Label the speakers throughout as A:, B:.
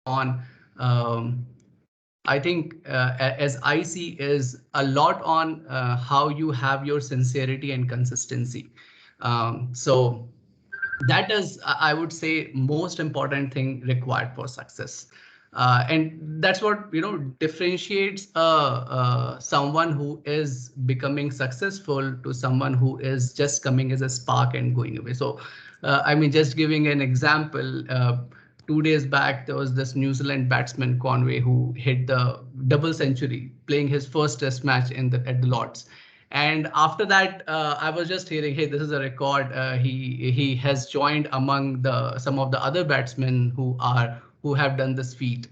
A: on, um, I think, as I see, is a lot on how you have your sincerity and consistency. So that is, I would say, most important thing required for success. And that's what, differentiates someone who is becoming successful to someone who is just coming as a spark and going away. So I mean, just giving an example, 2 days back there was this New Zealand batsman Conway who hit the double century playing his first test match at the Lords. And after that, I was just hearing, hey, this is a record. He has joined among the some of the other batsmen who have done this feat.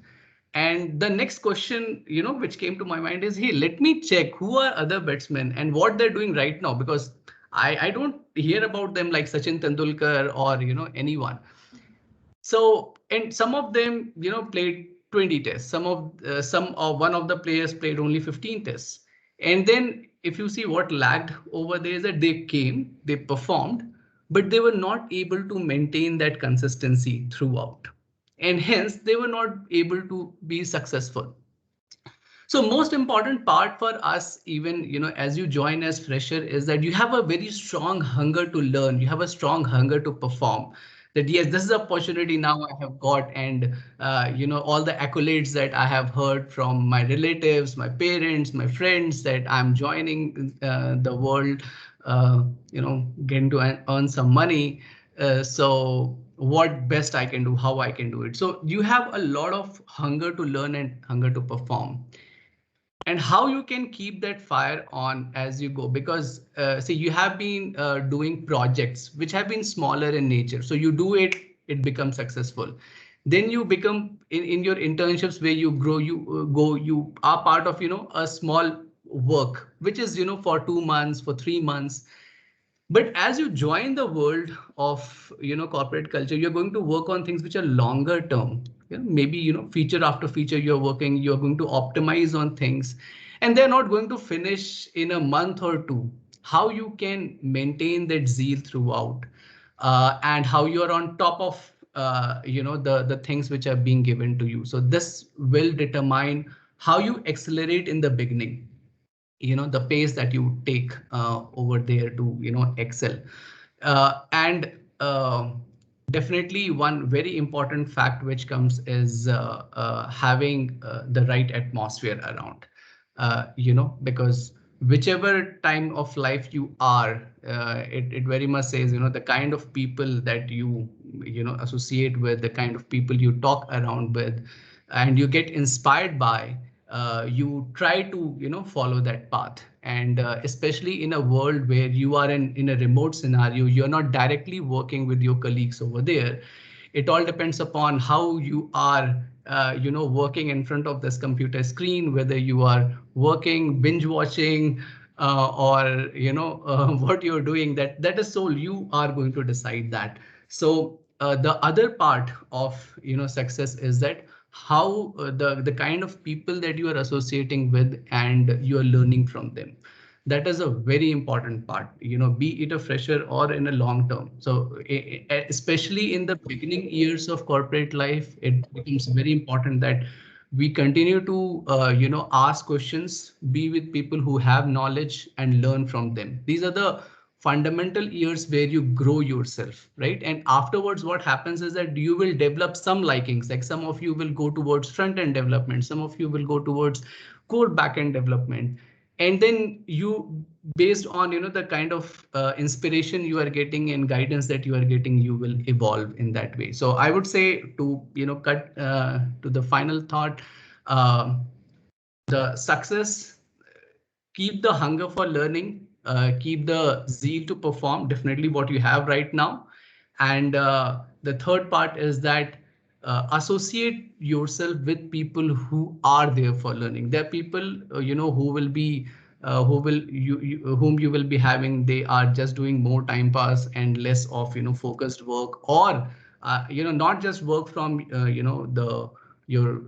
A: And the next question, which came to my mind is, hey, let me check who are other batsmen and what they're doing right now, because I don't hear about them like Sachin Tendulkar or anyone. So, and some of them, played 20 tests. Some or one of the players played only 15 tests. And then if you see what lagged over there is that they came, they performed, but they were not able to maintain that consistency throughout. And hence they were not able to be successful. So most important part for us, even, as you join as fresher, is that you have a very strong hunger to learn. You have a strong hunger to perform. That yes, this is an opportunity now I have got, and all the accolades that I have heard from my relatives, my parents, my friends, that I'm joining the world, getting to earn some money. So what best I can do, how I can do it. So you have a lot of hunger to learn and hunger to perform, and how you can keep that fire on as you go, because see, you have been doing projects which have been smaller in nature, so you do it, it becomes successful. Then you become in your internships where you grow, you are part of a small work which is for 2 months, for 3 months. But as you join the world of corporate culture, you're going to work on things which are longer term. Maybe feature after feature you're working, you're going to optimize on things, and they're not going to finish in a month or two. How you can maintain that zeal throughout, and how you're on top of the things which are being given to you. So this will determine how you accelerate in the beginning, the pace that you take over there to excel. And definitely one very important fact which comes is having the right atmosphere around, because whichever time of life you are, it very much says, the kind of people that you associate with, the kind of people you talk around with, and you get inspired by, you try to follow that path. And especially in a world where you are in a remote scenario, you're not directly working with your colleagues over there. It all depends upon how you are working in front of this computer screen, whether you are working binge watching, or what you're doing. That is so you are going to decide that. So the other part of success is that how the kind of people that you are associating with and you are learning from them. That is a very important part, be it a fresher or in a long term. So especially in the beginning years of corporate life, it becomes very important that we continue to ask questions, be with people who have knowledge and learn from them. These are the fundamental years where you grow yourself, right? And afterwards what happens is that you will develop some likings, like some of you will go towards front end development, some of you will go towards core back end development. And then you, based on the kind of inspiration you are getting and guidance that you are getting, you will evolve in that way. So I would say, to cut to the final thought, uh, the success, keep the hunger for learning, keep the zeal to perform, definitely what you have right now. And the third part is that associate yourself with people who are there for learning. There are people, who will be, whom you will be having. They are just doing more time pass and less of, focused work, or, not just work from, the your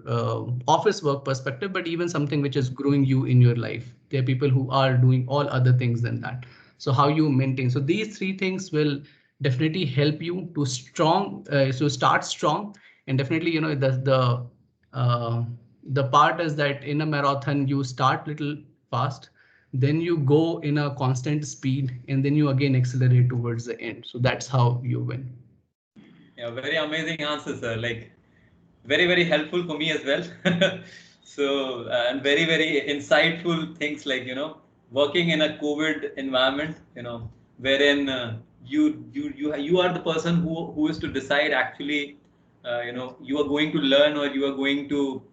A: office work perspective, but even something which is growing you in your life. There are people who are doing all other things than that. So how you maintain. So these three things will definitely help you to start strong And definitely, the part is that in a marathon, you start little fast, then you go in a constant speed, and then you again accelerate towards the end. So that's how you win.
B: Yeah, very amazing answer, sir. Like very, very helpful for me as well. So, and very, very insightful things like, working in a COVID environment, wherein you are the person who is to decide actually, you are going to learn or you are going to,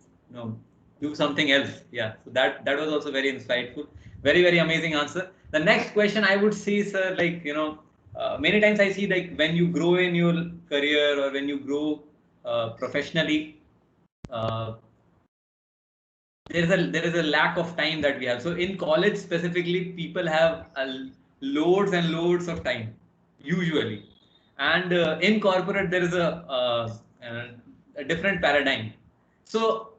B: do something else. Yeah. So that was also very insightful. Very, very amazing answer. The next question I would see, sir, like, many times I see like when you grow in your career or when you grow professionally, uh, there is a lack of time that we have. So in college specifically, people have loads and loads of time usually, and in corporate there is a different paradigm. So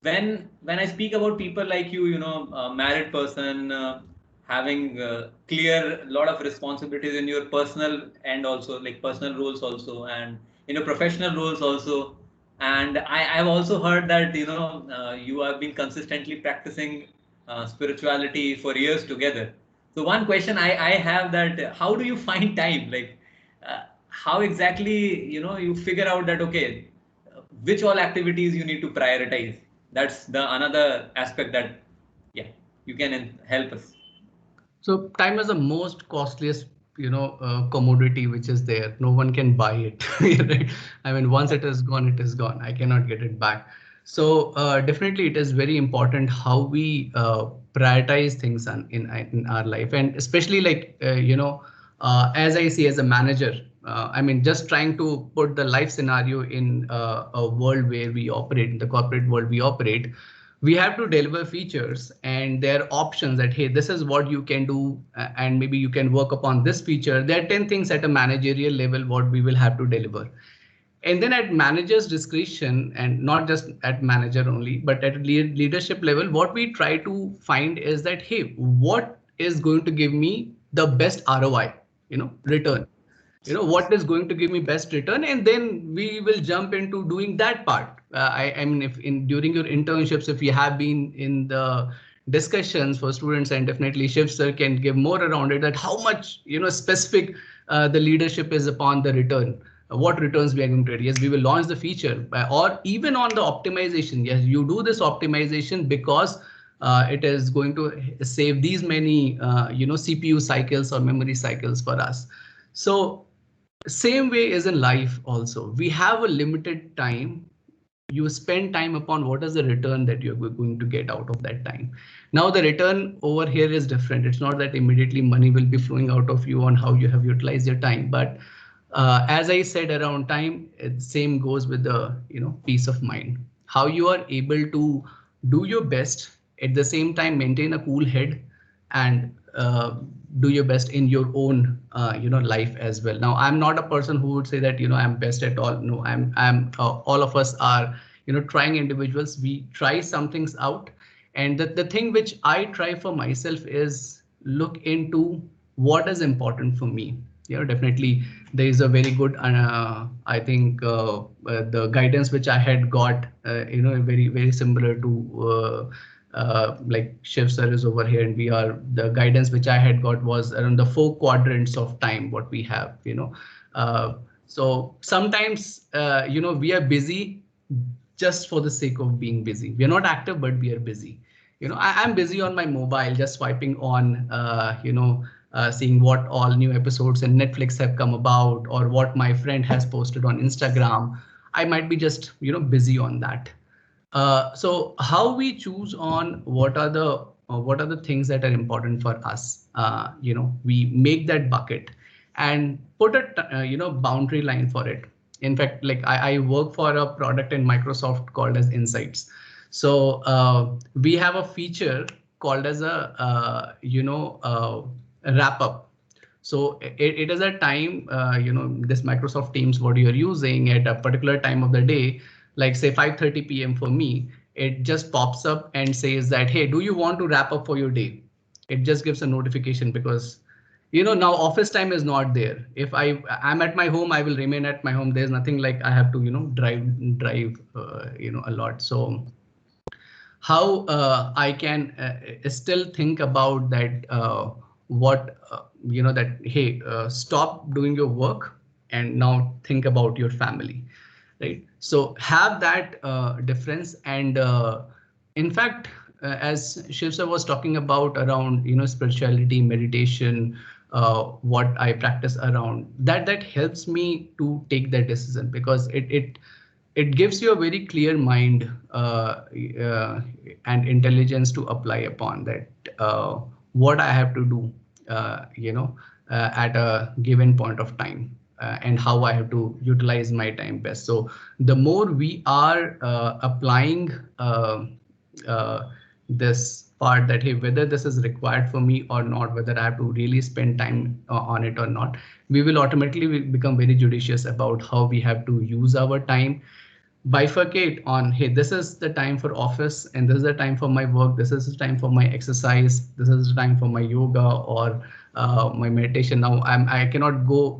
B: when I speak about people like you, married person, having clear lot of responsibilities in your personal and also like personal roles also, and in your professional roles also, and I've also heard that you have been consistently practicing spirituality for years together. So one question I have that how do you find time? Like how exactly you figure out that okay, which all activities you need to prioritize? That's the another aspect that yeah you can help us.
A: So time is the most costliest, commodity which is there. No one can buy it. Right? I mean, once it is gone, it is gone. I cannot get it back. So definitely, it is very important how we prioritize things in our life, and especially like as I see as a manager. I mean, just trying to put the life scenario in a world where we operate, in the corporate world we operate, we have to deliver features and there are options that, hey, this is what you can do, and maybe you can work upon this feature. There are 10 things at a managerial level what we will have to deliver. And then at manager's discretion, and not just at manager only, but at leadership level, what we try to find is that, hey, what is going to give me the best ROI, return, what is going to give me best return, and then we will jump into doing that part. I mean, if in during your internships, if you have been in the discussions for students, and definitely Shiv sir can give more around it, that how much specific the leadership is upon the return, what returns we are going to get. Yes, we will launch the feature, or even on the optimization. Yes, you do this optimization because it is going to save these many CPU cycles or memory cycles for us. So same way is in life also. We have a limited time. You spend time upon what is the return that you're going to get out of that time. Now the return over here is different. It's not that immediately money will be flowing out of you on how you have utilized your time, but as I said around time, it same goes with the peace of mind. How you are able to do your best, at the same time maintain a cool head, and do your best in your own life as well. Now I'm not a person who would say that I'm best at all. No, I'm all of us are trying individuals. We try some things out, and the thing which I try for myself is look into what is important for me. Definitely there is a very good I think the guidance which I had got very very similar to like Shiv sir is over here, and we are, the guidance which I had got was around the 4 quadrants of time what we have. So sometimes we are busy just for the sake of being busy. We are not active, but we are busy. I'm busy on my mobile, just swiping on seeing what all new episodes in Netflix have come about, or what my friend has posted on Instagram. I might be just busy on that. So how we choose on what are the things that are important for us? We make that bucket and put a boundary line for it. In fact, like I work for a product in Microsoft called as Insights. So we have a feature called as a wrap up. So it is a time, this Microsoft Teams, what you're using at a particular time of the day, like say 5:30 p.m. for me, it just pops up and says that, hey, do you want to wrap up for your day? It just gives a notification because now office time is not there. If I'm at my home, I will remain at my home. There's nothing like I have to drive a lot. So how I can still think about that, that, hey, stop doing your work and now think about your family, right? So have that difference. And in fact, as Shiv sir was talking about around, spirituality, meditation, what I practice around that helps me to take that decision, because it gives you a very clear mind and intelligence to apply upon that, what I have to do, at a given point of time, and how I have to utilize my time best. So the more we are applying this part, that hey, whether this is required for me or not, whether I have to really spend time on it or not, we will automatically become very judicious about how we have to use our time, bifurcate on, hey, this is the time for office and this is the time for my work, this is the time for my exercise, this is the time for my yoga or my meditation. Now I cannot go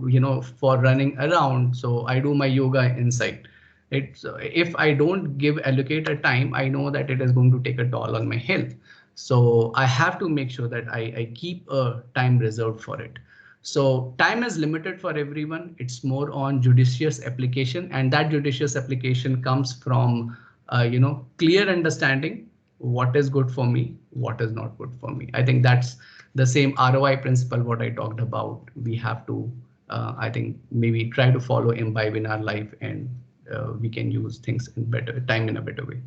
A: for running around, so I do my yoga inside. If I don't allocate a time, I know that it is going to take a toll on my health. So I have to make sure that I keep a time reserved for it. So time is limited for everyone. It's more on judicious application, and that judicious application comes from, clear understanding what is good for me, what is not good for me. I think that's the same ROI principle what I talked about. We have to, I think, maybe try to follow, imbibe in our life, and we can use things in better time in a better way.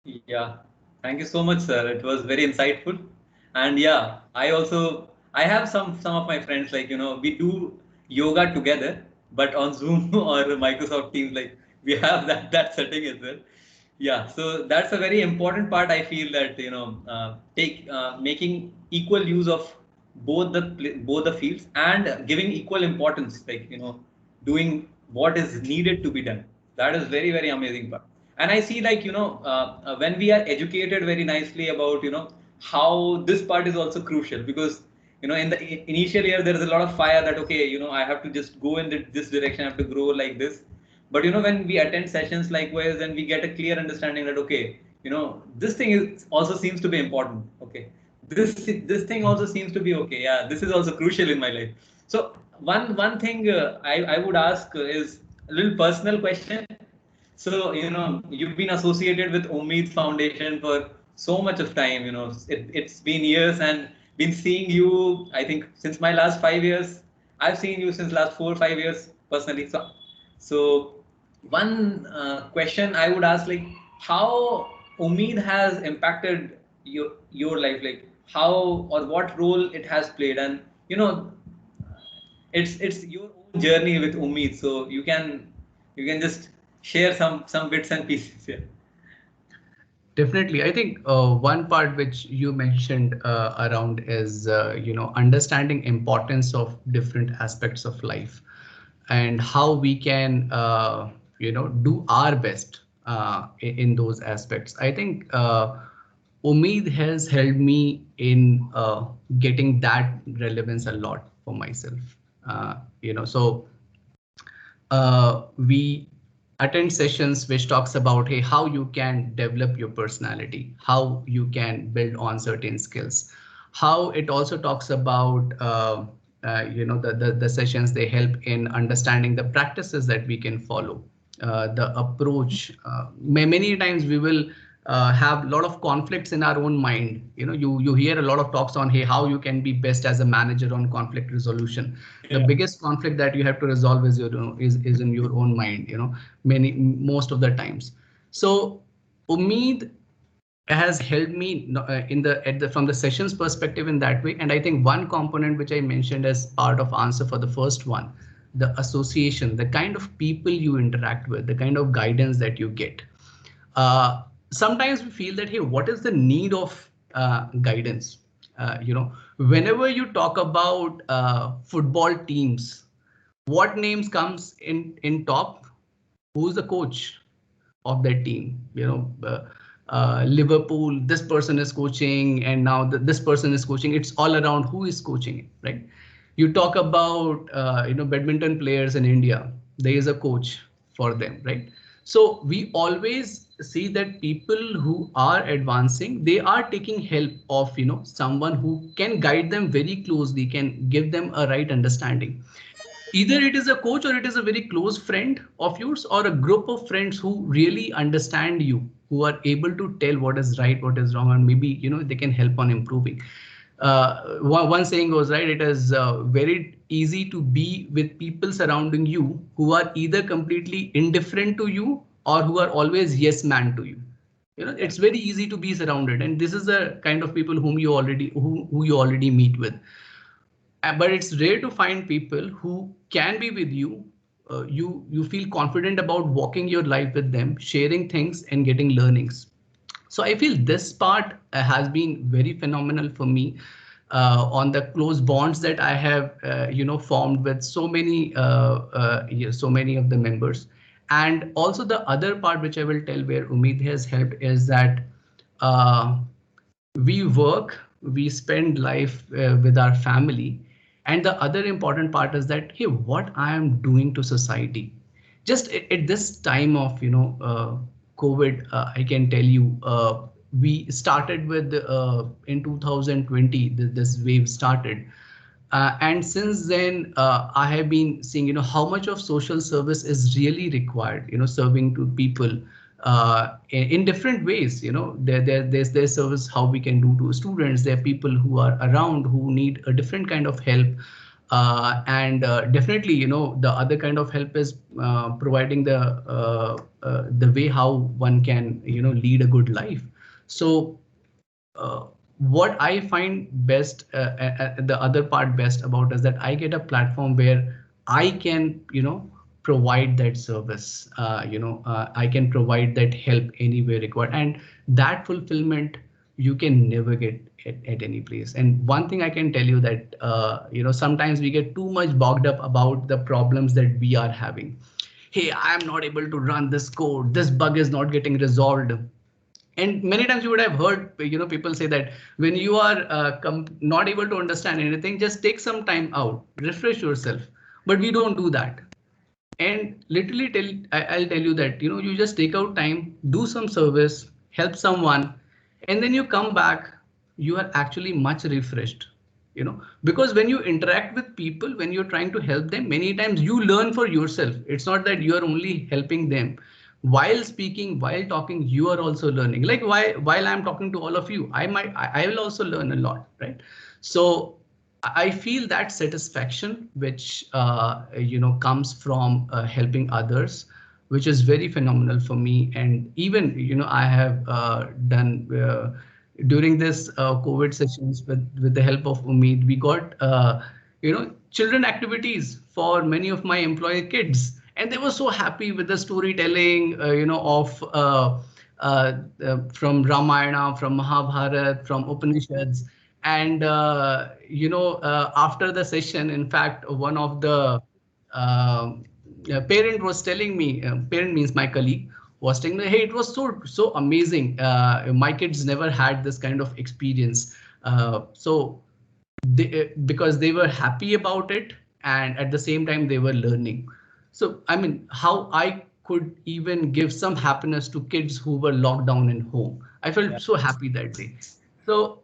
B: Yeah, thank you so much, sir. It was very insightful. And yeah, I have some of my friends, like, we do yoga together, but on Zoom or Microsoft Teams, like we have that setting as well. Yeah, so that's a very important part. I feel that, take making equal use of both the fields, and giving equal importance, like, doing what is needed to be done. That is very, very amazing part. And I see, like, when we are educated very nicely about, how this part is also crucial, because, in the initial year there is a lot of fire that, okay, I have to just go in this direction, I have to grow like this. But when we attend sessions likewise, then we get a clear understanding that, okay, this thing is also seems to be important. Okay, this thing also seems to be okay. Yeah, this is also crucial in my life. So one thing I would ask is a little personal question. So, you've been associated with Umeed Foundation for so much of time. It's been years, and been seeing you, I think, since my last 5 years. I've seen you since last 4 or 5 years personally. So one question I would ask, like, how Umeed has impacted your life, like how or what role it has played, and it's your own journey with Umeed, so you can just share some bits and pieces here.
A: Definitely. I think one part which you mentioned around is, understanding importance of different aspects of life and how we can, do our best in those aspects. I think Umeed has helped me in getting that relevance a lot for myself. So we attend sessions which talks about, hey, how you can develop your personality, how you can build on certain skills, how it also talks about the sessions, they help in understanding the practices that we can follow, the approach. Many times we will have a lot of conflicts in our own mind. You hear a lot of talks on, hey, how you can be best as a manager on conflict resolution. The biggest conflict that you have to resolve is is in your own mind, most of the times. So Umeed has helped me from the sessions perspective in that way. And I think one component which I mentioned as part of answer for the first one, the association, the kind of people you interact with, the kind of guidance that you get. Sometimes we feel that, hey, what is the need of guidance? Whenever you talk about football teams, what names comes in top? Who's the coach of that team? Liverpool, this person is coaching, and now this person is coaching. It's all around who is coaching it, right? You talk about badminton players in India. There is a coach for them, right? So we always see that people who are advancing, they are taking help of someone who can guide them very closely, can give them a right understanding. Either it is a coach or it is a very close friend of yours or a group of friends who really understand you, who are able to tell what is right, what is wrong, and maybe they can help on improving. One saying goes, right, it is very easy to be with people surrounding you who are either completely indifferent to you or who are always yes man to you. It's very easy to be surrounded, and this is the kind of people who you already meet with. But it's rare to find people who can be with you. You feel confident about walking your life with them, sharing things and getting learnings. So I feel this part has been very phenomenal for me, on the close bonds that I have formed with so many so many of the members. And also the other part which I will tell where Umeed has helped is that uh, we work, we spend life with our family. And the other important part is that, hey, what I am doing to society. Just at this time of, COVID, I can tell you, we started with in 2020, this wave started. And since then, I have been seeing, how much of social service is really required, serving to people in different ways. There's service how we can do to students. There are people who are around who need a different kind of help. And definitely, the other kind of help is providing the way how one can, lead a good life. So what I find best, the other part best about is that I get a platform where I can, provide that service. I can provide that help anywhere required, and that fulfillment you can never get at any place. And one thing I can tell you that, sometimes we get too much bogged up about the problems that we are having. Hey, I am not able to run this code. This bug is not getting resolved. And many times you would have heard, people say that when you are not able to understand anything, just take some time out, refresh yourself. But we don't do that. And literally I'll tell you that, you just take out time, do some service, help someone, and then you come back, you are actually much refreshed. Because when you interact with people, when you're trying to help them, many times you learn for yourself. It's not that you are only helping them. While speaking, while talking, you are also learning. Like while I'm talking to all of you, I will also learn a lot, right? So I feel that satisfaction which comes from helping others, which is very phenomenal for me. And even I have done during this COVID sessions with the help of Umeed, we got children activities for many of my employee kids, and they were so happy with the storytelling of from Ramayana, from Mahabharata, from Upanishads. And after the session, in fact, one of the parent was telling me, parent means my colleague, was telling me, hey, it was so amazing. My kids never had this kind of experience. So because they were happy about it, and at the same time they were learning. So I mean, how I could even give some happiness to kids who were locked down in home. I felt so happy that day. So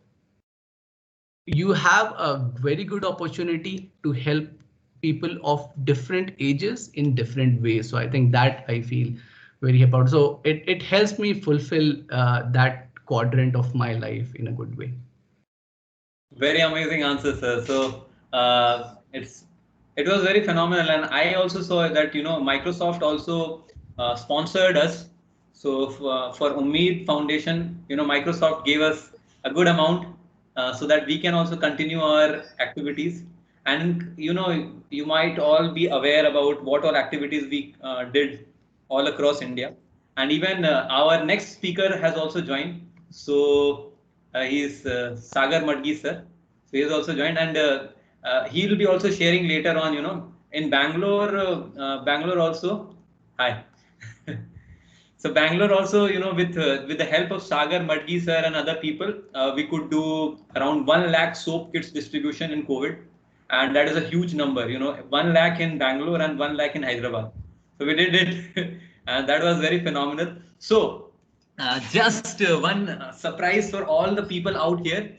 A: you have a very good opportunity to help people of different ages in different ways. So I think that I feel very happy about. So it helps me fulfill that quadrant of my life in a good way.
B: Very amazing answer, sir. So it was very phenomenal, and I also saw that Microsoft also sponsored us. So for Ummeed Foundation, Microsoft gave us a good amount so that we can also continue our activities. And you might all be aware about what all activities we did all across India. And even our next speaker has also joined. So he is Sagar Madgi sir. So he has also joined, and he will be also sharing later on. In Bangalore, Bangalore also. Hi. So Bangalore also, with the help of Sagar Madgi sir and other people, we could do around 1 lakh soap kits distribution in COVID. and that is a huge number. 1 lakh in Bangalore and 1 lakh in Hyderabad. So we did it, and that was very phenomenal. So just one surprise for all the people out here.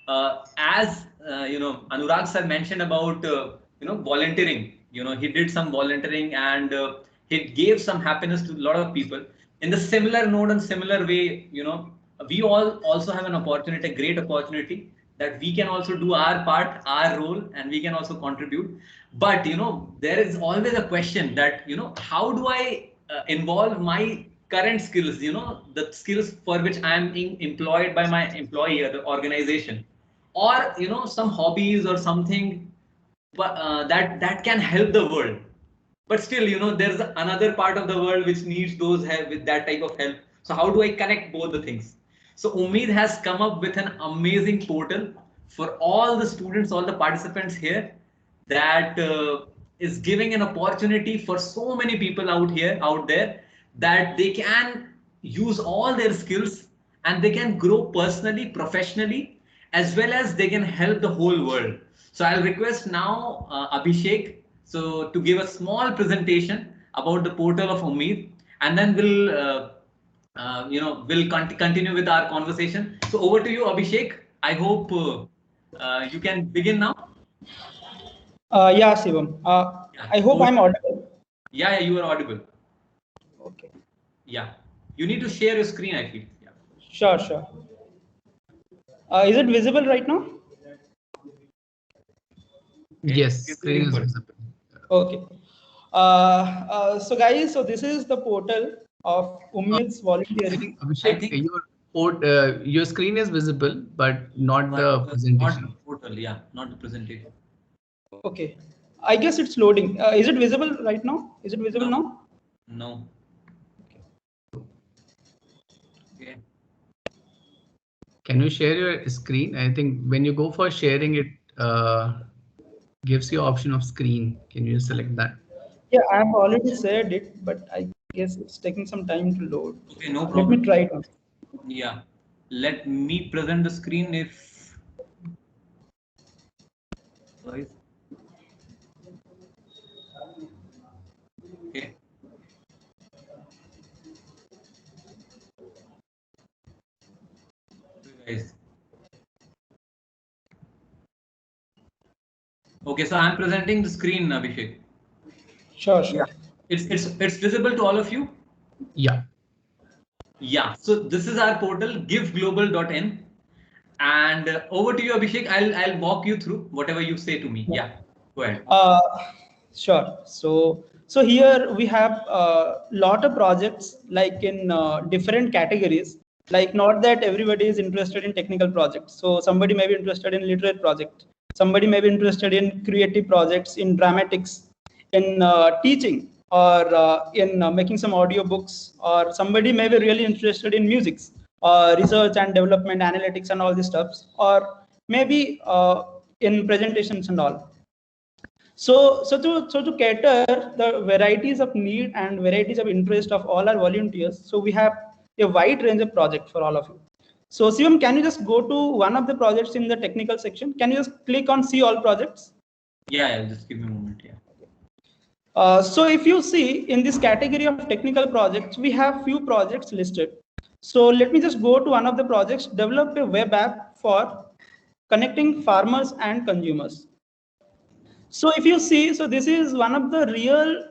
B: As Anurag sir mentioned about volunteering. He did some volunteering, and he gave some happiness to a lot of people. In the similar note and similar way, we all also have an opportunity, a great opportunity, that we can also do our part, our role, and we can also contribute. But there is always a question that how do I involve my current skills, the skills for which I am being employed by my employee or the organization, or some hobbies or something, but that can help the world. But still, there's another part of the world which needs those help with that type of help. So how do I connect both the things? So Umeed has come up with an amazing portal for all the students, all the participants here, that is giving an opportunity for so many people out there, that they can use all their skills, and they can grow personally, professionally, as well as they can help the whole world. So I'll request now Abhishek to give a small presentation about the portal of Umeed, and then we'll continue with our conversation. So over to you, Abhishek. I hope you can begin now.
C: Yeah, Shivam. I hope I'm audible.
B: Yeah, you are audible.
C: Okay.
B: Yeah, you need to share your screen, I feel. Yeah.
C: Sure. Is it visible right now?
A: Yes, screen is visible.
C: Okay. So guys, this is the portal of Umeed's volunteering.
A: I think your screen is visible, but not the presentation.
B: Not the portal, yeah, not the presentation.
C: Okay. I guess it's loading. Is it visible right now? Is it visible now?
B: No. Okay.
A: Can you share your screen? I think when you go for sharing, it gives you option of screen. Can you select that?
C: Yeah, I have already shared it, but I guess it's taking some time to load.
B: Okay, no problem.
C: Let me try it on.
B: Yeah, let me present the screen if. Okay. Guys. Okay, so I'm presenting the screen, Abhishek.
C: Sure.
B: Yeah. It's visible to all of you?
A: Yeah.
B: Yeah. So this is our portal, giveglobal.in. And over to you, Abhishek. I'll walk you through whatever you say to me. Yeah. Go ahead.
C: Sure. So here we have a lot of projects, like in different categories. Like, not that everybody is interested in technical projects. So somebody may be interested in literate project. Somebody may be interested in creative projects, in dramatics, in teaching, or in making some audio books. Or somebody may be really interested in music, research and development, analytics, and all these stuffs. Or maybe in presentations and all. So to cater the varieties of need and varieties of interest of all our volunteers, so we have a wide range of projects for all of you. So Shivam, can you just go to one of the projects in the technical section? Can you just click on see all projects?
B: Yeah, just give me a moment. Yeah.
C: So if you see in this category of technical projects, we have few projects listed. So let me just go to one of the projects, develop a web app for connecting farmers and consumers. So if you see, so this is one of the real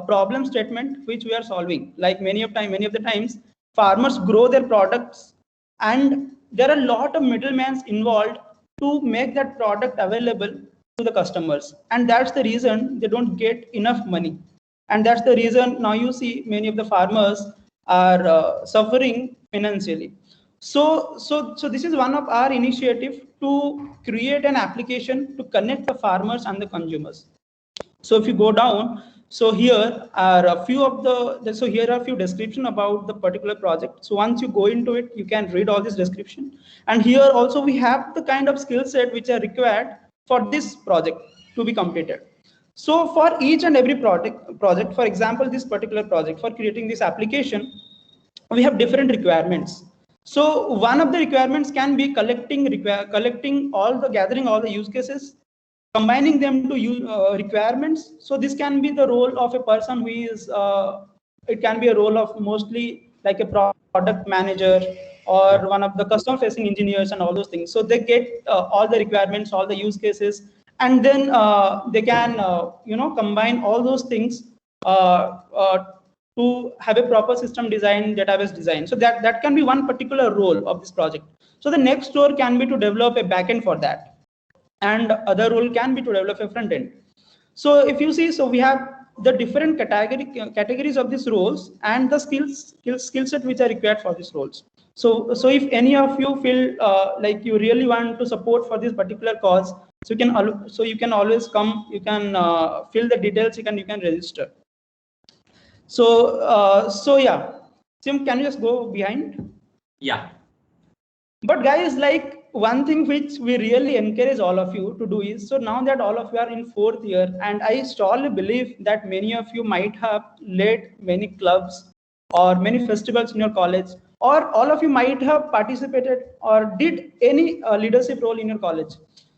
C: problem statement which we are solving. Like many of the times, farmers grow their products, and there are a lot of middlemen involved to make that product available to the customers, and that's the reason they don't get enough money, and that's the reason now you see many of the farmers are suffering financially. So this is one of our initiative to create an application to connect the farmers and the consumers. So if you go down, so here are a few of so here are a few description about the particular project. So once you go into it, you can read all this description. And here also we have the kind of skill set which are required for this project to be completed. So for each and every project, for example, this particular project, for creating this application, we have different requirements. So one of the requirements can be gathering all the use cases, combining them to use requirements. So this can be the role of a person who is, it can be a role of mostly like a product manager or one of the customer facing engineers and all those things. So they get all the requirements, all the use cases, and then they can, combine all those things to have a proper system design, database design. So that can be one particular role of this project. So the next role can be to develop a backend for that, and other role can be to develop a front end. So if you see, so we have the different categories of these roles and the skill set which are required for these roles. So if any of you feel like you really want to support for this particular cause, so you can always come, you can fill the details, you can register. So yeah, Sim, can you just go behind?
B: Yeah.
C: But guys, like one thing which we really encourage all of you to do is, so now that all of you are in 4th year, and I strongly believe that many of you might have led many clubs or many festivals in your college, or all of you might have participated or did any leadership role in your college.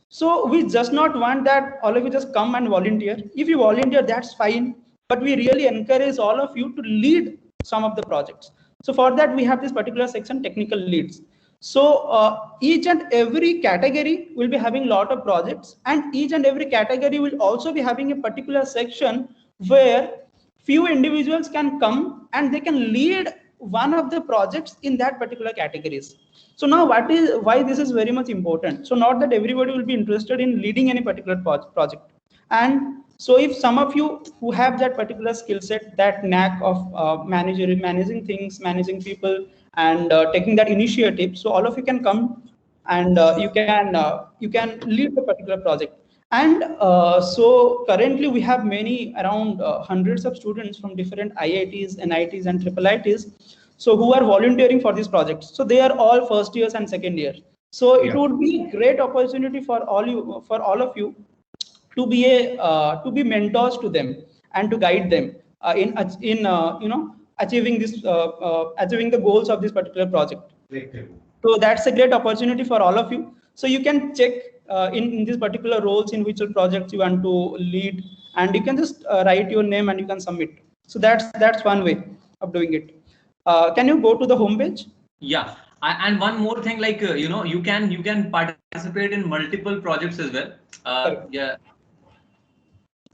C: So we just not want that all of you just come and volunteer. If you volunteer, that's fine. But we really encourage all of you to lead some of the projects. So for that, we have this particular section, technical leads. So each and every category will be having a lot of projects, and each and every category will also be having a particular section where few individuals can come and they can lead one of the projects in that particular categories. So now why this is very much important. So not that everybody will be interested in leading any particular project. And so if some of you who have that particular skill set, that knack of managing things, managing people, and taking that initiative, so all of you can come and you can lead the particular project. And so currently we have many, around hundreds of students from different IITs, NITs, and IIITs, so who are volunteering for these projects. So they are all first years and second year. So it would be a great opportunity for all of you to be mentors to them and to guide them in achieving the goals of this particular project. So that's a great opportunity for all of you. So you can check in these particular roles in which projects you want to lead, and you can just write your name and you can submit. So that's one way of doing it. Can you go to the home page?
B: Yeah. And one more thing, like you can participate in multiple projects as well. Yeah.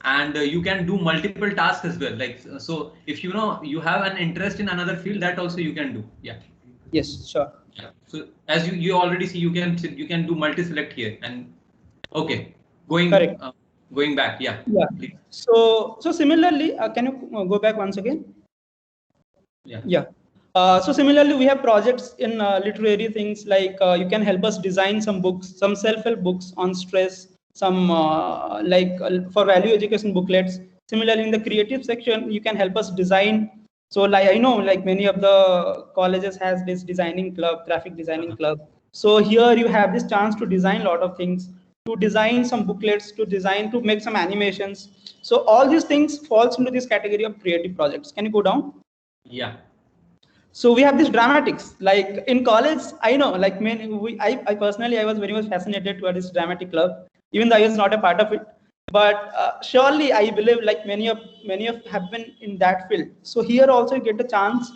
B: And you can do multiple tasks as well. Like, so if you have an interest in another field, that also you can do. Yeah.
C: Yes, sure.
B: Yeah. So as you already see, you can do multi-select here. And okay, going back. Yeah.
C: Yeah. Please. So similarly, can you go back once again?
B: Yeah.
C: Yeah. So similarly, we have projects in literary things, like you can help us design some books, some self-help books on stress, some for value education booklets. Similarly, in the creative section, you can help us design. So like I know, like many of the colleges has this designing club, graphic designing club. So here you have this chance to design a lot of things, to design some booklets, to make some animations. So all these things falls into this category of creative projects. Can you go down?
B: Yeah.
C: So we have this dramatics, like in college, I know, like I personally, I was very much fascinated toward this dramatic club, even though I was not a part of it. But surely I believe like many of have been in that field. So here also you get a chance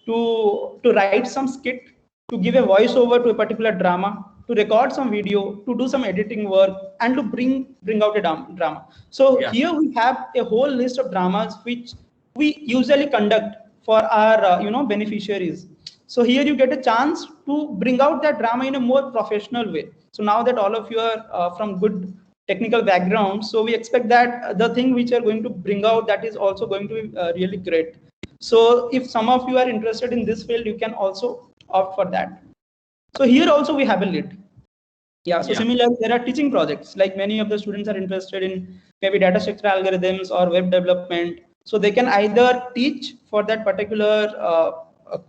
C: to write some skit, to give a voiceover to a particular drama, to record some video, to do some editing work, and to bring out a drama. So here we have a whole list of dramas which we usually conduct for our beneficiaries. So here you get a chance to bring out that drama in a more professional way. So now that all of you are from good technical background, so we expect that the thing which are going to bring out, that is also going to be really great. So if some of you are interested in this field, you can also opt for that. So here also we have a lead. Yeah. So similarly, there are teaching projects, like many of the students are interested in maybe data structure algorithms or web development. So they can either teach for that particular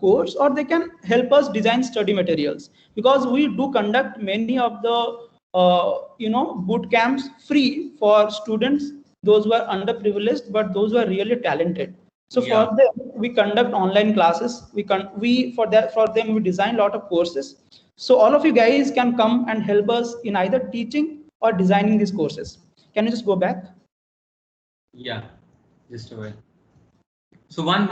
C: course, or they can help us design study materials, because we do conduct many of the boot camps free for students, those who are underprivileged, but those who are really talented. So for them, we conduct online classes. For them we design a lot of courses. So all of you guys can come and help us in either teaching or designing these courses. Can you just go back?
B: Yeah, just a while. So one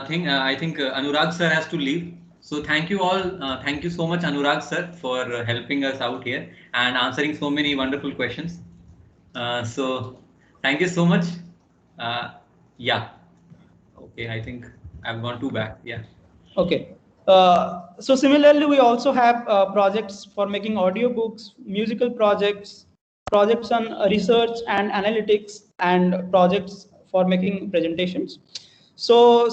B: thing, I think Anurag sir has to leave. So thank you all. Thank you so much, Anurag sir, for helping us out here and answering so many wonderful questions. So thank you so much. Uh, yeah. Okay, I think I've gone too back. Yeah.
C: Okay. So similarly, we also have projects for making audiobooks, musical projects, projects on research and analytics, and projects for making presentations. So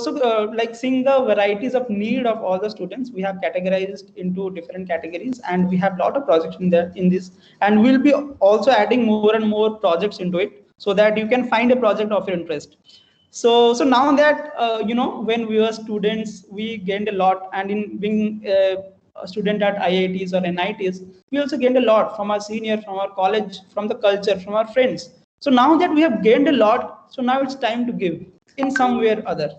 C: like seeing the varieties of need of all the students, we have categorized into different categories, and we have a lot of projects in there in this, and we'll be also adding more and more projects into it so that you can find a project of your interest. So now that when we were students, we gained a lot, and in being a student at IITs or NITs, we also gained a lot from our senior, from our college, from the culture, from our friends. So now that we have gained a lot, so now it's time to give in some way or other.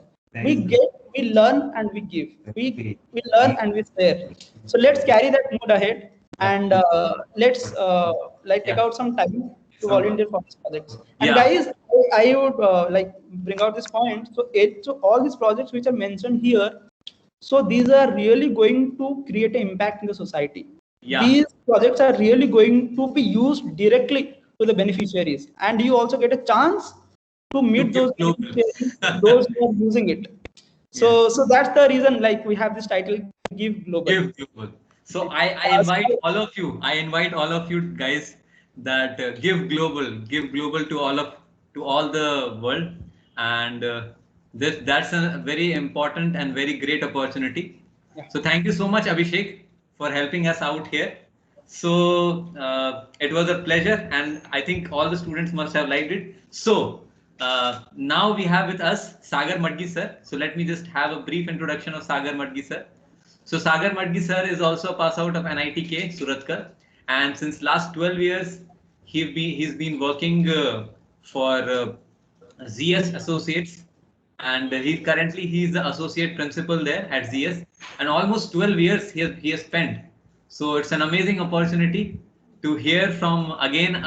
C: We get, we learn, and we give. We learn and we share. So let's carry that mood ahead, and let's like take
B: Yeah.
C: out some time to
B: Some,
C: volunteer for these projects. And
B: yeah.
C: guys, I would like bring out this point. So all these projects which are mentioned here, so these are really going to create an impact in the society.
B: Yeah.
C: These projects are really going to be used directly to the beneficiaries, and you also get a chance to meet
B: give
C: those
B: global.
C: beneficiaries, those who are using it. So
B: Yes.
C: so that's the reason, like, we have this title, Give Global.
B: Give global. So I invite all of you. I invite all of you guys that give global to all the world, and that's a very important and very great opportunity.
C: Yeah.
B: So thank you so much, Abhishek, for helping us out here. So it was a pleasure, and I think all the students must have liked it. So now we have with us Sagar Madgi sir. So let me just have a brief introduction of Sagar Madgi sir. So Sagar Madgi sir is also a pass out of NITK Suratkar, and since last 12 years he's been working for ZS Associates, and he's the associate principal there at ZS, and almost 12 years he has spent. So it's an amazing opportunity to hear from again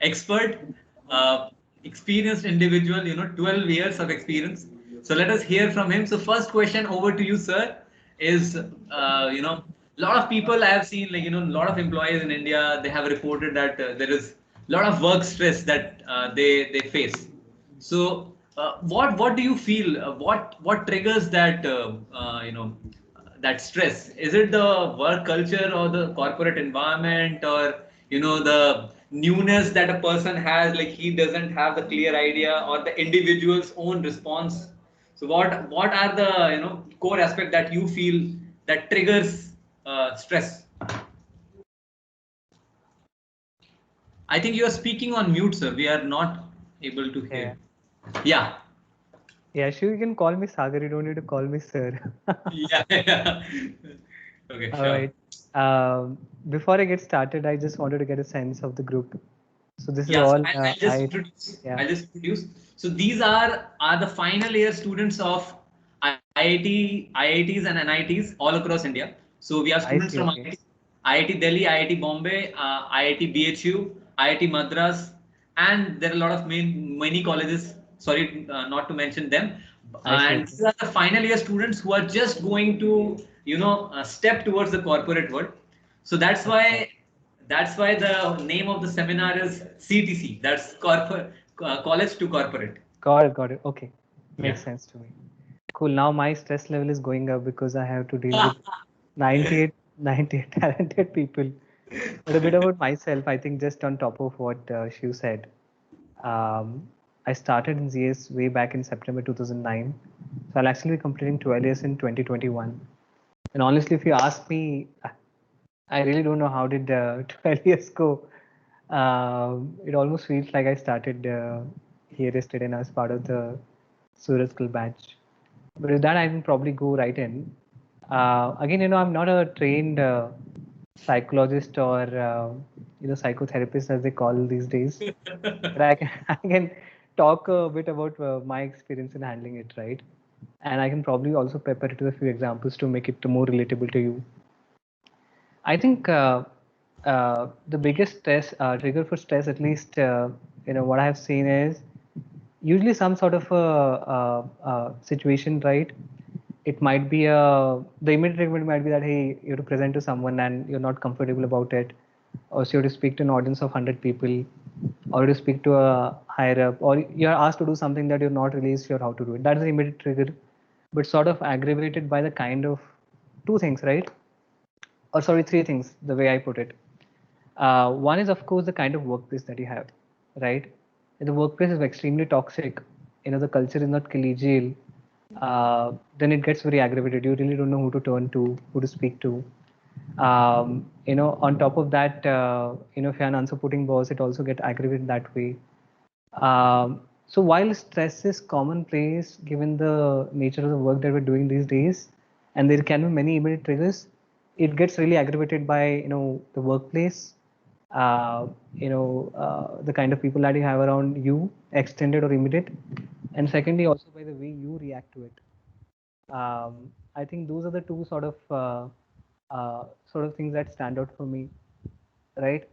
B: expert, experienced individual. 12 years of experience. So let us hear from him. So first question over to you, sir, is a lot of people I have seen, like, a lot of employees in India, they have reported that there is a lot of work stress that they face. So what do you feel? What triggers that that stress? Is it the work culture or the corporate environment, or the newness that a person has, like he doesn't have the clear idea, or the individual's own response? So what are the core aspect that you feel that triggers stress? I think you are speaking on mute, sir. We are not able to hear. Yeah.
D: Yeah, sure. You can call me Sagar. You don't need to call me sir.
B: Yeah. Yeah. Okay,
D: All
B: sure.
D: right. Before I get started, I just wanted to get a sense of the group. So this is
B: Yeah, so
D: all
B: I'll just introduce.
D: yeah.
B: I'll just introduce. So these are the final year students of IITs and NITs all across India. So we have
D: I
B: students
D: see.
B: from
D: Okay.
B: IIT Delhi, IIT Bombay, IIT BHU, IIT Madras, and there are a lot of many colleges. Sorry, not to mention them.
D: I see.
B: And
D: Okay.
B: these are the final year students who are just going to step towards the corporate world. So that's why the name of the seminar is CTC. That's corporate, college to corporate.
D: Got it. Got it. Okay. Makes
B: Yeah.
D: sense to me. Cool. Now my stress level is going up because I have to deal with 98 talented people. But a bit about myself, I think just on top of what Shiv said. I started in ZS way back in September 2009. So I'll actually be completing 12 years in 2021. And honestly, if you ask me, I really don't know how did 12 years go. It almost feels like I started here yesterday and I was part of the Surat School batch. But with that, I can probably go right in. Again, I'm not a trained psychologist or psychotherapist as they call these days. But I can talk a bit about my experience in handling it, right? And I can probably also pepper it with a few examples to make it more relatable to you. I think the biggest stress trigger for stress, at least what I have seen is usually some sort of a situation, right? It might be the immediate treatment might be that, hey, you have to present to someone and you're not comfortable about it, or so you have to speak to an audience of 100 people, or to speak to a higher up, or you're asked to do something that you're not really sure how to do it. That's the immediate trigger, but sort of aggravated by the kind of two things, right? Or sorry, three things, the way I put it. One is, of course, the kind of workplace that you have, right? If the workplace is extremely toxic, the culture is not collegial, then it gets very aggravated. You really don't know who to turn to, who to speak to. On top of that, if you're an unsupporting boss, it also gets aggravated that way. So while stress is commonplace given the nature of the work that we're doing these days, and there can be many immediate triggers, it gets really aggravated by the workplace, the kind of people that you have around you, extended or immediate, and secondly also by the way you react to it. I think those are the two sort of things that stand out for me, right?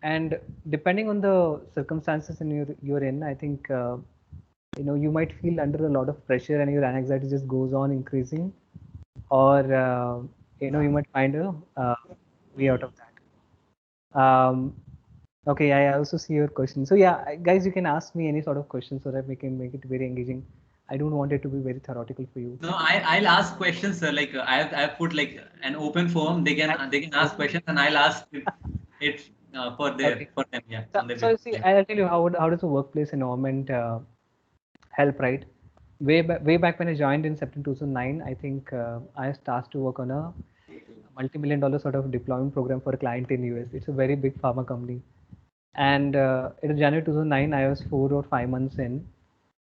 D: And depending on the circumstances in you're in, I think you might feel under a lot of pressure and your anxiety just goes on increasing, or you might find a way out of that. Okay, I also see your question. So yeah, guys, you can ask me any sort of question so that we can make it very engaging. I don't want it to be very theoretical for you.
B: No, I'll ask questions, sir. Like I've put like an open forum. They can ask questions, and I'll ask it
D: Okay.
B: for them. Yeah.
D: So,
B: On their
D: so see,
B: behalf.
D: I'll tell you how does the workplace environment help, right? Way back when I joined in September 2009, I think I was tasked to work on a multi-million dollar sort of deployment program for a client in US. It's a very big pharma company, and in January 2009, I was 4 or 5 months in,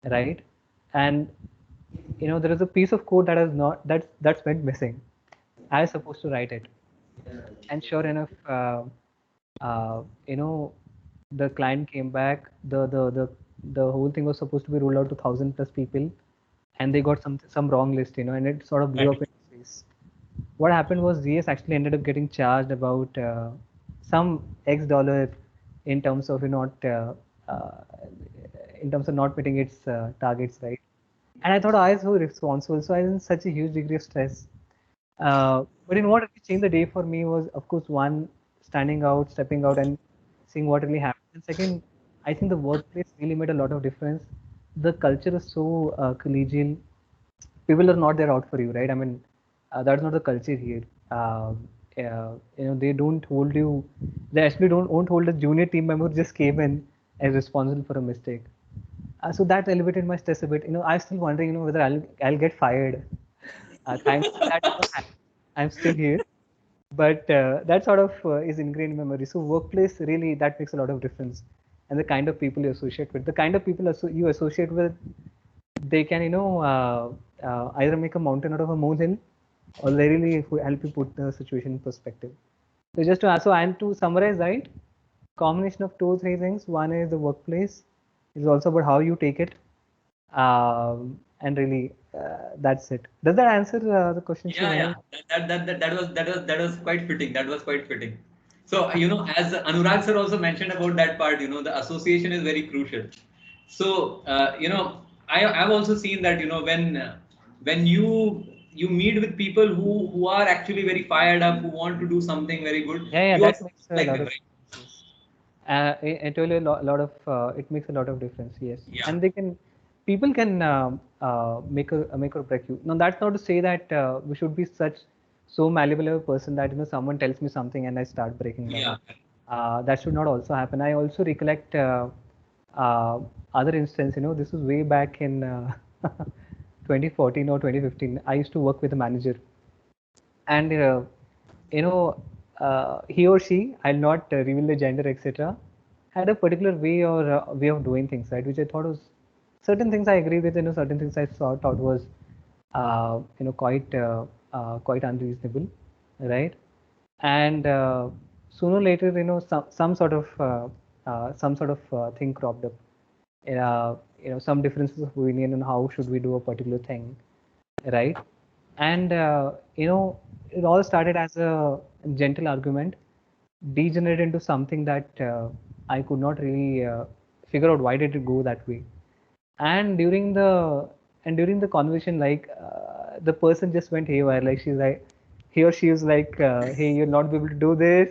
D: right? And there is a piece of code that is not that's went missing. I was supposed to write it, and sure enough, uh, you know, the client came back. The whole thing was supposed to be rolled out to 1,000+ people, and they got some wrong list, and it sort of blew up in his face. What happened was GS actually ended up getting charged about some X dollar in terms of uh, in terms of not meeting its targets, right? And I thought I was so responsible, so I was in such a huge degree of stress. But in what really changed the day for me was, of course, one, standing out, stepping out, and seeing what really happened. And second, I think the workplace really made a lot of difference. The culture is so collegial. People are not there out for you, right? I mean, that's not the culture here. They don't hold you. They actually won't hold a junior team member who just came in as responsible for a mistake. So that elevated my stress a bit. I'm still wondering, whether I'll get fired. Thankfully, that did not happen. I'm still here, but that sort of is ingrained in memory. So workplace really that makes a lot of difference, and the kind of people you associate with, the kind of people you associate with, they can either make a mountain out of a molehill, or they really help you put the situation in perspective. So just to and to summarize, right? Combination of two or three things. One is the workplace. It's also about how you take it, and really that's it. Does that answer the question?
B: Yeah, yeah. That was quite fitting. That was quite fitting. So as Anurag sir also mentioned about that part, the association is very crucial. So I've also seen that when you meet with people who are actually very fired up, who want to do something very good,
D: Yeah,
B: you
D: that
B: also
D: makes a
B: like
D: lot
B: them,
D: of
B: right?
D: difference. It really a lot of it makes a lot of difference. Yes,
B: Yeah.
D: and people can make or break you. Now that's not to say that we should be so malleable a person that someone tells me something and I start breaking down.
B: Yeah.
D: That should not also happen. I also recollect uh, other instance. This was way back in 2014 or 2015. I used to work with a manager, and you know he or she, I'll not reveal the gender, etc., had a particular way or way of doing things, right, which I thought was, certain things I agree with, certain things I thought was quite unreasonable, right? And sooner or later, some sort of thing cropped up, some differences of opinion on how should we do a particular thing, right? And it all started as a gentle argument, degenerate into something that I could not really figure out why did it go that way. And during the conversation, like the person just went haywire. Like he or she was like, "Hey, you'll not be able to do this.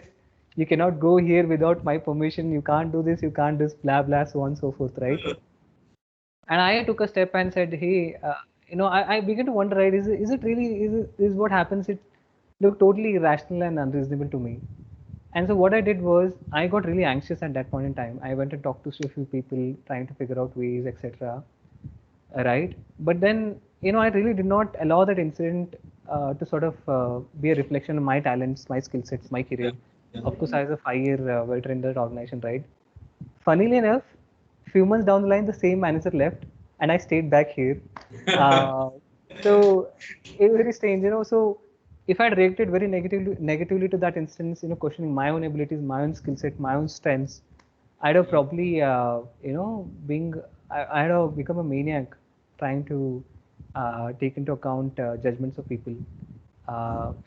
D: You cannot go here without my permission. You can't do this. You can't do this. Blah blah, so on and so forth, right?" And I took a step and said, "Hey, I began to wonder, right? Is it really is what happens? It looked totally irrational and unreasonable to me." And so what I did was I got really anxious at that point in time. I went and talked to a few people trying to figure out ways, etc. Right? But then, I really did not allow that incident to sort of be a reflection of my talents, my skill sets, my career. Of course, I was a 5-year veteran in that organization, right? Funnily enough, few months down the line, the same manager left, and I stayed back here. Uh, so it was very strange, So if I had reacted very negatively to that instance, questioning my own abilities, my own skill set, my own strengths, I'd have probably, I'd have become a maniac trying to take into account judgments of people,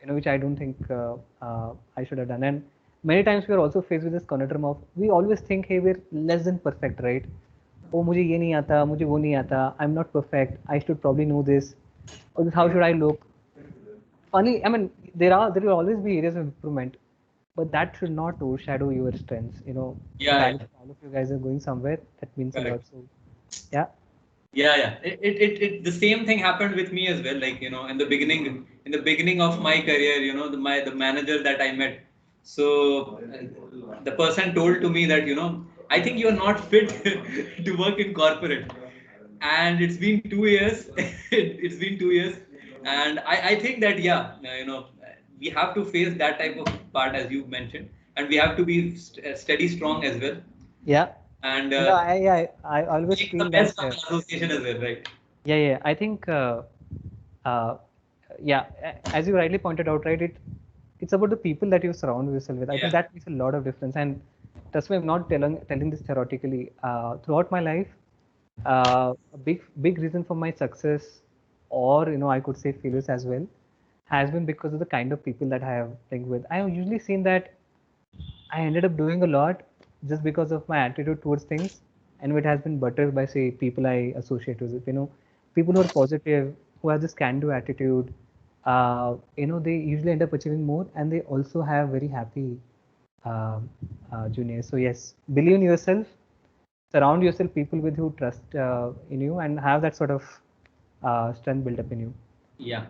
D: which I don't think I should have done. And many times we are also faced with this conundrum of we always think, hey, we're less than perfect, right? Oh, मुझे ये नहीं आता, मुझे वो नहीं आता. I'm not perfect. I should probably know this. Or this, how should I look? Funny, I mean, there will always be areas of improvement, but that should not overshadow your strengths. The
B: Yeah,
D: fact that all of you guys are going somewhere, that means a lot.
B: correct.
D: So, yeah.
B: Yeah. The same thing happened with me as well. Like, in the beginning of my career, the manager that I met. So the person told to me that, I think you're not fit to work in corporate. And it's been 2 years. It's been 2 years. And I think that, yeah, we have to face that type of part as you mentioned. And we have to be steady strong as well.
D: Yeah.
B: And
D: I always
B: make the
D: feel that,
B: best of the association as well, right?
D: yeah. I think, uh, yeah, as you rightly pointed out, right, it's about the people that you surround yourself with. I think
B: Yeah.
D: that makes a lot of difference. And trust me, I'm not telling this theoretically. Throughout my life, a big reason for my success, or I could say failures as well, has been because of the kind of people that I have linked with. I have usually seen that I ended up doing a lot just because of my attitude towards things, and it has been buttered by, say, people I associate with. People who are positive, who have this can-do attitude. They usually end up achieving more, and they also have very happy juniors. So yes, believe in yourself, surround yourself people with who trust in you, and have that sort of strength built up in you.
B: Yeah.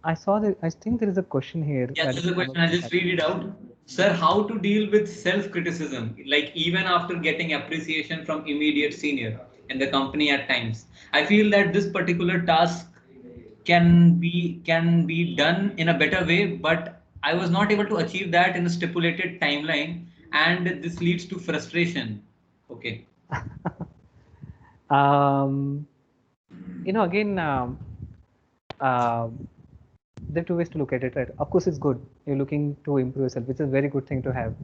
D: I saw that. I think there is a question here.
B: Yeah,
D: That
B: this
D: has
B: is a
D: come
B: question.
D: up in
B: I'll
D: the
B: just
D: chat.
B: read it out. Sir, how to deal with self-criticism, like even after getting appreciation from immediate senior in the company at times. I feel that this particular task can be done in a better way, but I was not able to achieve that in a stipulated timeline, and this leads to frustration. Okay.
D: um, Again, there are two ways to look at it, right? Of course, it's good. You're looking to improve yourself, which is a very good thing to have.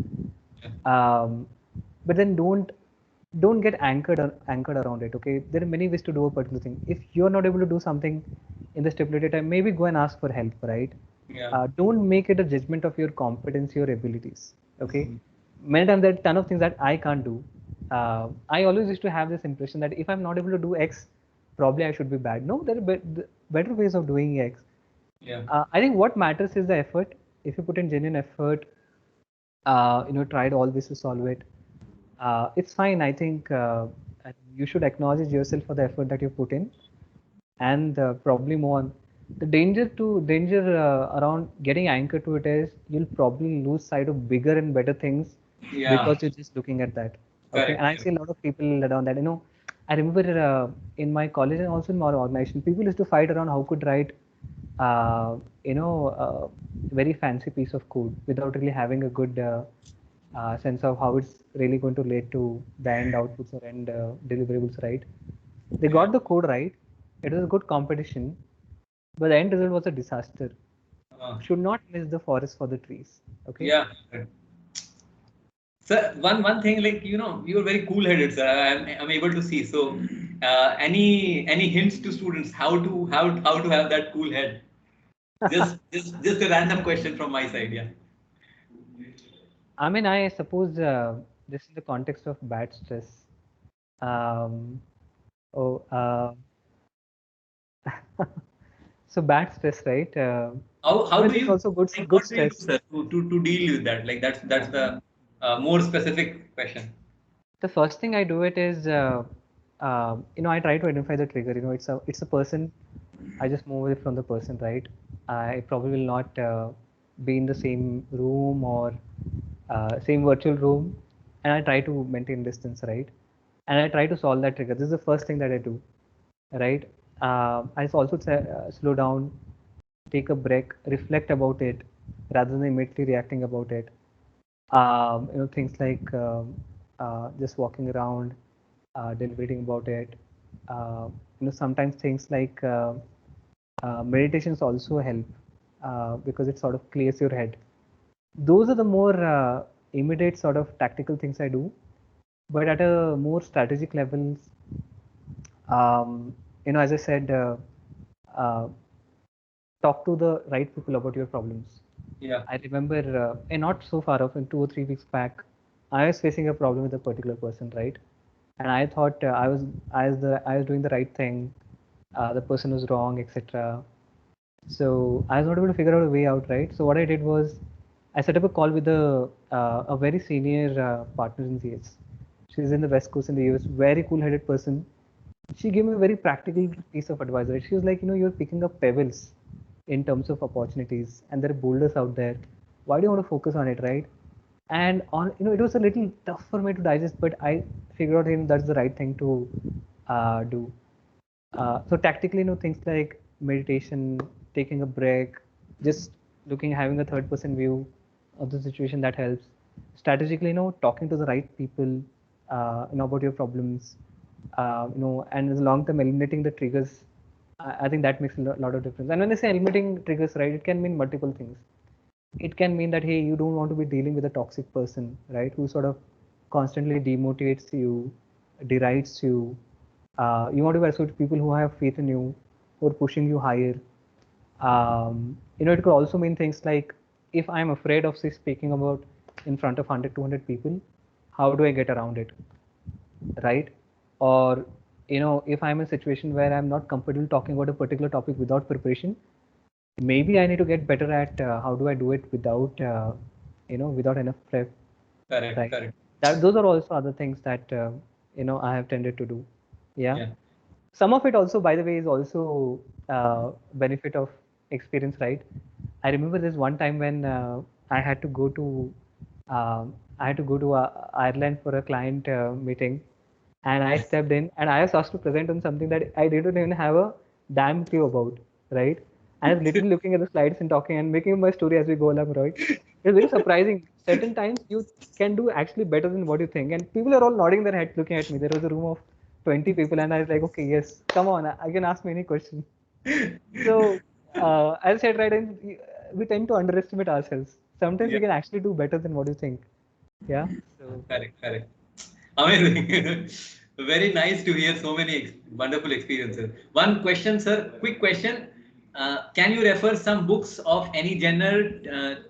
D: Um, but then don't get anchored around it. Okay, there are many ways to do a particular thing. If you're not able to do something in the stipulated time, maybe go and ask for help, right?
B: Yeah.
D: Don't make it a judgment of your competency or abilities. Okay, many times there are a ton of things that I can't do. I always used to have this impression that if I'm not able to do X, probably I should be bad. No, there are better ways of doing X.
B: Yeah.
D: I think what matters is the effort. If you put in genuine effort, tried all this to solve it, it's fine. I think you should acknowledge yourself for the effort that you put in, and probably more on. The danger around getting anchored to it is you'll probably lose sight of bigger and better things
B: Yeah.
D: because you're just looking at that. Okay,
B: Correct.
D: and I see a lot of people around that. I remember in my college and also in my organization, people used to fight around how could write, very fancy piece of code without really having a good sense of how it's really going to relate to the end outputs or end deliverables, right? They got the code right. It was a good competition, but the end result was a disaster. Should not miss the forest for the trees. Okay.
B: Yeah. Sir, one thing, like, you're very cool-headed, sir. I'm able to see. So, any hints to students how to have that cool head? Just a random question from my side. Yeah.
D: I mean, I suppose this is the context of bad stress. Um, oh, so bad stress, right? I
B: How
D: mean,
B: do
D: there's
B: you,
D: also good
B: like,
D: good
B: what do you do,
D: stress.
B: sir, to deal with that? Like that's the more specific question.
D: The first thing I do it is, I try to identify the trigger. It's a person. I just move away from the person, right? I probably will not be in the same room or same virtual room, and I try to maintain distance, right? And I try to solve that trigger. This is the first thing that I do, right? I also slow down, take a break, reflect about it, rather than immediately reacting about it. Things like just walking around, deliberating about it. Sometimes things like meditations also help because it sort of clears your head. Those are the more immediate sort of tactical things I do. But at a more strategic levels, as I said, uh, talk to the right people about your problems.
B: Yeah.
D: I remember, and not so far off, in 2 or 3 weeks back, I was facing a problem with a particular person, right? And I thought I was doing the right thing. The person was wrong, etc. So I was not able to figure out a way out, right? So what I did was I set up a call with a very senior partner in CS. She's in the West Coast in the US, very cool-headed person. She gave me a very practical piece of advice, right? She was like, you're picking up pebbles in terms of opportunities, and there are boulders out there. Why do you want to focus on it, right? And it was a little tough for me to digest, but I figured out, that's the right thing to do. So tactically, things like meditation, taking a break, just having a third person view of the situation, that helps. Strategically, talking to the right people, about your problems, and in the long term, eliminating the triggers. I think that makes a lot of difference. And when I say eliminating triggers, right, it can mean multiple things. It can mean that, hey, you don't want to be dealing with a toxic person, right, who sort of constantly demotivates you, derides you. You want to be associated with people who have faith in you, who are pushing you higher. It could also mean things like, if I'm afraid of, say, speaking about in front of 100, 200 people, how do I get around it, right? Or, if I'm in a situation where I'm not comfortable talking about a particular topic without preparation, maybe I need to get better at how do I do it without enough prep,
B: Correct.
D: right?
B: Correct.
D: Those are also other things that I have tended to do. Yeah.
B: Yeah.
D: Some of it also, by the way, is also benefit of experience, right? I remember this one time when I had to go to Ireland for a client meeting, and I stepped in and I was asked to present on something that I didn't even have a damn clue about, right? And I was literally looking at the slides and talking and making my story as we go along, right? It's very surprising. Certain times you can do actually better than what you think, and people are all nodding their heads, looking at me. There was a room of 20 people, and I was like, okay, yes, come on, I can ask me any question. So, as I said, right, and we tend to underestimate ourselves. Sometimes
B: Yeah.
D: we can actually do better than what you think. Yeah. So,
B: Correct. Correct. Amazing. Very nice to hear so many wonderful experiences. One question, sir. Quick question. Can you refer some books of any genre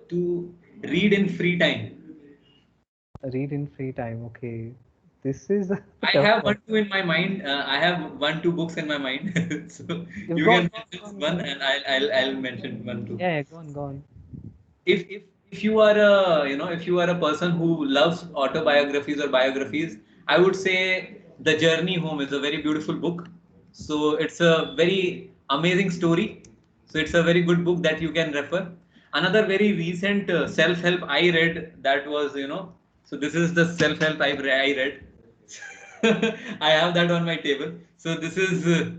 B: to read in free time?
D: read in free time. Okay. This is a
B: I
D: tough
B: have
D: one.
B: one, two in my mind. I have one, two books in my mind. So
D: You've
B: you
D: gone,
B: can
D: gone,
B: mention
D: gone,
B: one,
D: gone.
B: and I'll mention one, too.
D: Yeah, gone, gone.
B: If you are a if you are a person who loves autobiographies or biographies, I would say The Journey Home is a very beautiful book. So it's a very amazing story. So it's a very good book that you can refer. Another very recent self-help I read, that was, so this is the self-help I read. I have that on my table. So this is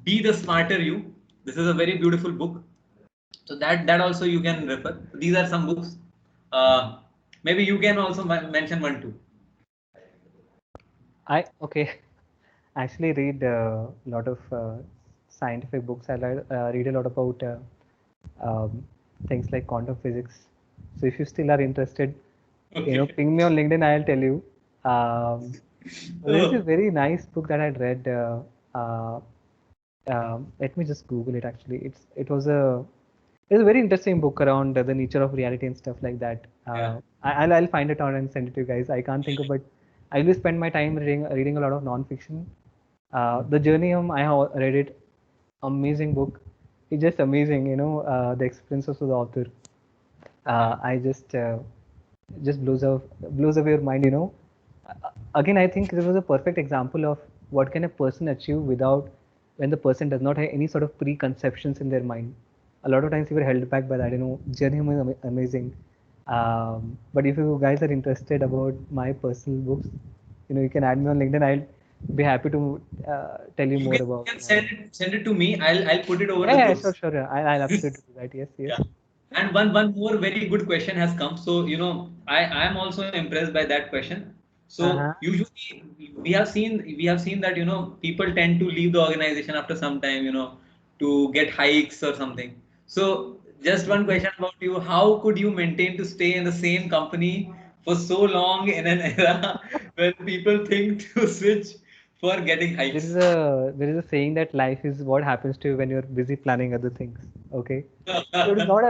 B: Be the Smarter You. This is a very beautiful book. So that also you can refer. These are some books. Maybe you can also mention one, too.
D: Okay. I actually read a lot of scientific books. Read a lot about um, things like quantum physics. So if you still are interested,
B: Okay.
D: ping me on LinkedIn. I'll tell you. Um, there is a
B: Oh,
D: very nice book that I read. Uh, Let me just Google it. Actually, it's a very interesting book around the nature of reality and stuff like that.
B: yeah.
D: I'll find it out and send it to you guys. I can't think of, but I usually spend my time reading a lot of non-fiction. The Journey Home, I have read it. Amazing book. It's just amazing, the experiences of the author. I just blows away your mind. Again, I think this was a perfect example of what can a person achieve without when the person does not have any sort of preconceptions in their mind. A lot of times we were held back by that. Journey Home is amazing. But if you guys are interested about my personal books, you can add me on LinkedIn. I'll be happy to tell you more about.
B: You can send it to me. I'll put it over the
D: Yeah,
B: groups.
D: sure. I'll absolutely do that. Yes.
B: Yeah. And one more very good question has come. So I am also impressed by that question. So usually we have seen that people tend to leave the organization after some time to get hikes or something. So just one question about you: how could you maintain to stay in the same company for so long in an era when people think to switch for getting
D: There
B: hikes?
D: is a saying that life is what happens to you when you're busy planning other things. Okay. So it is not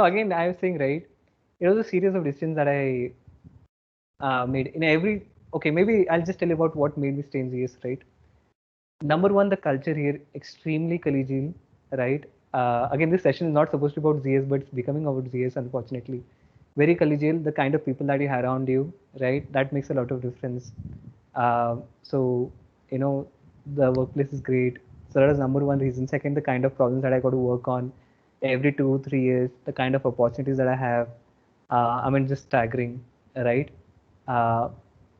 D: again, I was saying, right? It was a series of decisions that I made in every. Okay, maybe I'll just tell you about what made me stay in ZS, right? Number one, the culture here extremely collegial, right? Again, this session is not supposed to be about ZS, but it's becoming about ZS, unfortunately. Very collegial, the kind of people that you have around you, right? That makes a lot of difference. So, the workplace is great. So that is number one reason. Second, the kind of problems that I got to work on every 2 3 years, the kind of opportunities that I have, just staggering, right? Uh,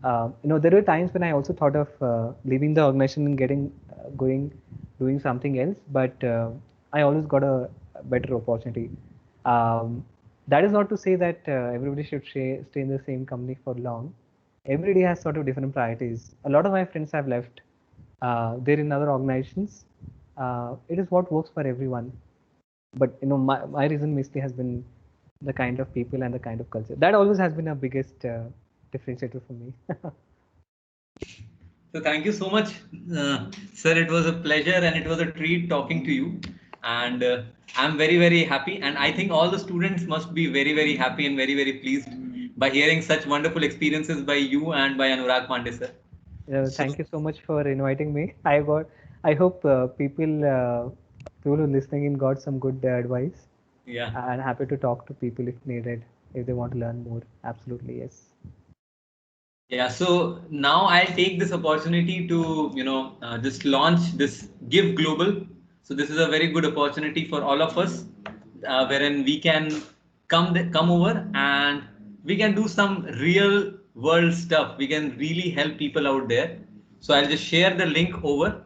D: there were times when I also thought of leaving the organization and doing something else, but I always got a better opportunity. Um, that is not to say that everybody should stay in the same company for long. Every day has sort of different priorities. A lot of my friends have left. They're in other organizations. It is what works for everyone. But my reason mostly has been the kind of people and the kind of culture. That always has been a biggest differentiator for me.
B: So thank you so much, sir. It was a pleasure and it was a treat talking to you. And I'm very, very happy. And I think all the students must be very, very happy and very, very pleased by hearing such wonderful experiences by you and by Anurag Pandey, sir. So
D: Thank you so much for inviting me. I hope people who are listening in got some good advice.
B: yeah.
D: And happy to talk to people if needed, if they want to learn more. Absolutely, yes.
B: Yeah, so now I'll take this opportunity to, just launch this Give Global. So this is a very good opportunity for all of us, wherein we can come over and we can do some real world stuff. We can really help people out there. So I'll just share the link over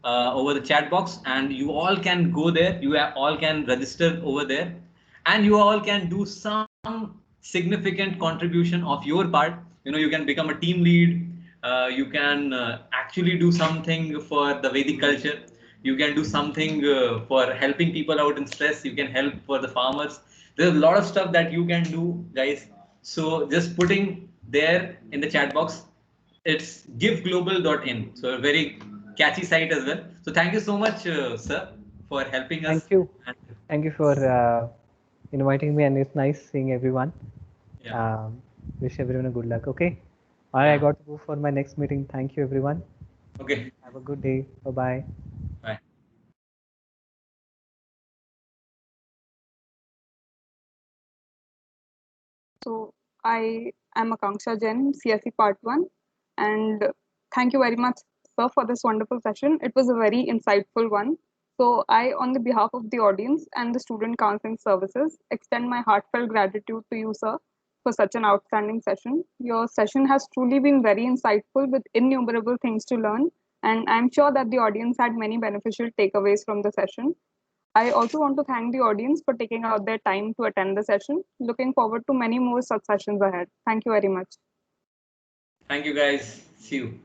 B: the chat box, and you all can go there. All can register over there, and you all can do some significant contribution of your part. You can become a team lead. You can actually do something for the Vedic culture. You can do something for helping people out in stress. You can help for the farmers. There's a lot of stuff that you can do, guys. So just putting there in the chat box, it's giveglobal.in. So a very catchy site as well. So thank you so much, sir, for helping
D: Thank
B: us.
D: you.
B: And,
D: Thank you for inviting me, and it's nice seeing everyone.
B: yeah.
D: Wish everyone a good luck. Okay. All right, I got to go for my next meeting. Thank you, everyone.
B: Okay.
D: Have a good day. Bye bye.
B: Bye.
E: So I am Akanksha Jain, CSE Part 1, and thank you very much, sir, for this wonderful session. It was a very insightful one. So I, on the behalf of the audience and the Student Counseling Services, extend my heartfelt gratitude to you, sir, for such an outstanding session. Your session has truly been very insightful with innumerable things to learn, and I'm sure that the audience had many beneficial takeaways from the session. I also want to thank the audience for taking out their time to attend the session. Looking forward to many more such sessions ahead. Thank you very much.
B: Thank you, guys. See you.